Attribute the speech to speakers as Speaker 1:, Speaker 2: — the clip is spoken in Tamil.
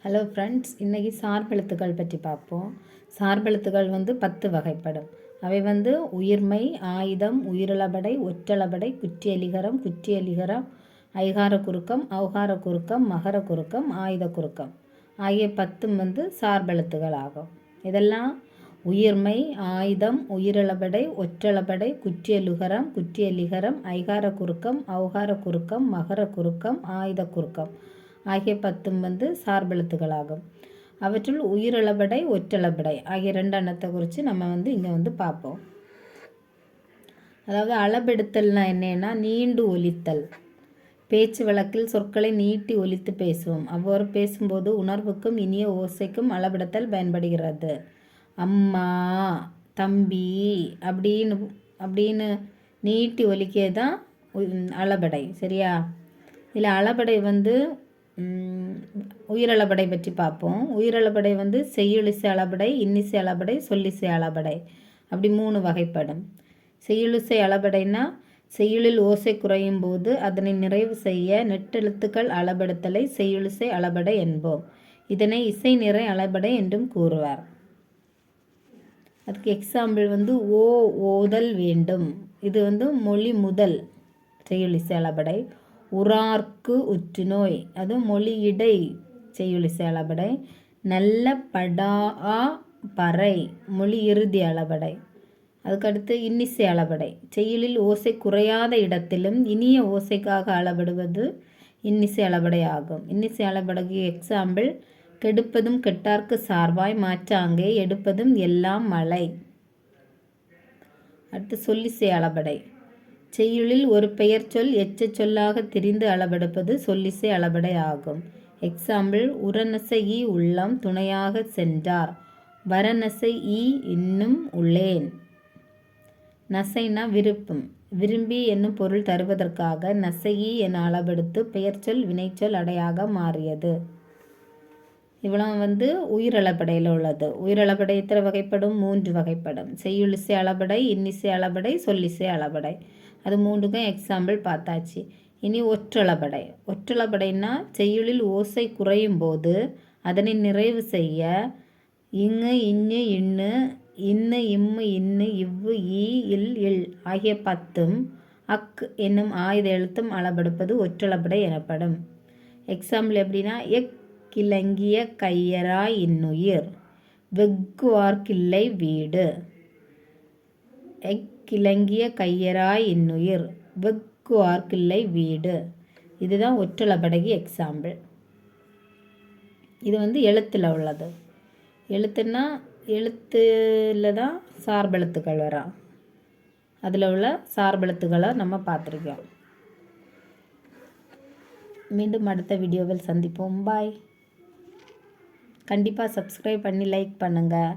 Speaker 1: ஹலோ ஃப்ரெண்ட்ஸ், இன்றைக்கி சார்பெழுத்துக்கள் பற்றி பார்ப்போம். சார்பெழுத்துக்கள் 10 வகைப்படும். அவை உயிர்மை, ஆயுதம், உயிரிழபடை, ஒற்றளபடை, குற்றியலிகரம், குற்றியலிகரம், ஐகார குறுக்கம், ஔகார குறுக்கம், மகர குறுக்கம், ஆயுத குறுக்கம் ஆகிய 10 சார்பெழுத்துகள் ஆகும். இதெல்லாம் உயிர்மை, ஆயுதம், உயிரிழபடை, ஒற்றளபடை, குற்றியலுகரம், குற்றியலிகரம், ஐகார குறுக்கம், ஔகார குறுக்கம், மகர குறுக்கம், ஆயுத குறுக்கம் ஆகிய 10 சார்பெழுத்துக்களாகும். அவற்றுள் உயிரிழபடை, ஒற்றளபடை ஆகிய 2 எண்ணத்தை குறித்து நம்ம இங்கே பார்ப்போம். அதாவது அளபெடுத்தல்னா என்னன்னா, நீண்டு ஒலித்தல். பேச்சு வழக்கில் சொற்களை நீட்டி ஒலித்து பேசுவோம். அவ்வாறு பேசும்போது உணர்வுக்கும் இனிய ஓசைக்கும் அளபெடுத்தல் பயன்படுகிறது. அம்மா, தம்பி அப்படின்னு நீட்டி ஒலிக்கிறது தான் அளபடை. சரியா? இதில் அளபடை உயிரளபடை பற்றி பார்ப்போம். உயிரளபடை செய்யுளிசை அளபடை, இன்னிசை அளபடை, சொல்லிசை அளபடை அப்படி 3 வகைப்படும். செய்யுளிசை அளபடைனா செய்யுளில் ஓசை குறையும் போது அதனை நிறைவு செய்ய நெட்டெழுத்துக்கள் அளபெடுத்தலை செய்யுளிசை அளபடை என்போம். இதனை இசை நிறை அளபடை என்றும் கூறுவார். அதுக்கு எக்ஸாம்பிள் ஓ ஓதல் வேண்டும். இது மொழி முதல் செய்யுளிசை அளபடை. உறார்க்கு உற்றுநோய், அது மொழியிடை செய்யுளிசை அளபடை. நல்ல படா பறை மொழி இறுதி அளபடை. அதுக்கடுத்து இன்னிசை அளபடை. செய்யுளில் ஓசை குறையாத இடத்திலும் இனிய ஓசைக்காக அளபடுவது இன்னிசை அளபடை ஆகும். இன்னிசை அளபடைக்கு எக்ஸாம்பிள் கெடுப்பதும் கெட்டார்க்கு சார்பாய் மாற்றாங்கே எடுப்பதும் எல்லாம் மழை. அடுத்து சொல்லிசை அளபடை. செய்யுளில் ஒரு பெயர் சொல் எச்ச சொல்லாக திரிந்து அளபெடுப்பது சொல்லிசை அளபடை ஆகும். எக்ஸாம்பிள் உரநசை ஈ உள்ளம் துணையாக சென்றார், வரநசை ஈ இன்னும் உள்ளேன். நசைனா விருப்பம், விரும்பி என்னும் பொருள் தருவதற்காக நசையி என அளபெடுத்து பெயர் சொல் வினைச்சொல் அடையாக மாறியது. இவ்வளவு உயிரளபடையில் உள்ளது. உயிரளபடை எத்தனை வகைப்படும்? 3 வகைப்படும். செய்யுளிசை அளபடை, இன்னிசை அளபடை, சொல்லிசை அளபடை. அது 3க்கும் எக்ஸாம்பிள் பார்த்தாச்சு. இனி ஒற்றளபடை. ஒற்றளபடைனா செய்யுளில் ஓசை குறையும் போது அதனை நிறைவு செய்ய இங்கு, இன்னு, இன்னு, இன்னு, இம்மு, இன்னு, இவ்வு, ஈ, இல், இல் ஆகிய 10ம் அக் என்னும் ஆயுத எழுத்தும் அளபெடுப்பது ஒற்றளபடை எனப்படும். எக்ஸாம்பிள் எப்படின்னா, கிளங்கிய கையராய் இன்னுயிர், வெக்குவார்க்கில்லை வீடு. கிளங்கிய கையராய் இன்னுயிர், வெக்குவார்க்கில்லை வீடு. இதுதான் ஒற்றளபடைக்கு எக்ஸாம்பிள். இது எழுத்தில் உள்ளது. எழுத்துன்னா எழுத்தில் தான் சார்பெழுத்துக்கள் வரும். அதில் உள்ள சார்பெழுத்துக்களை நம்ம பார்த்துருக்கோம். மீண்டும் அடுத்த வீடியோவில் சந்திப்போம். பாய். கண்டிப்பாக சப்ஸ்கிரைப் பண்ணி லைக் பண்ணுங்கள்.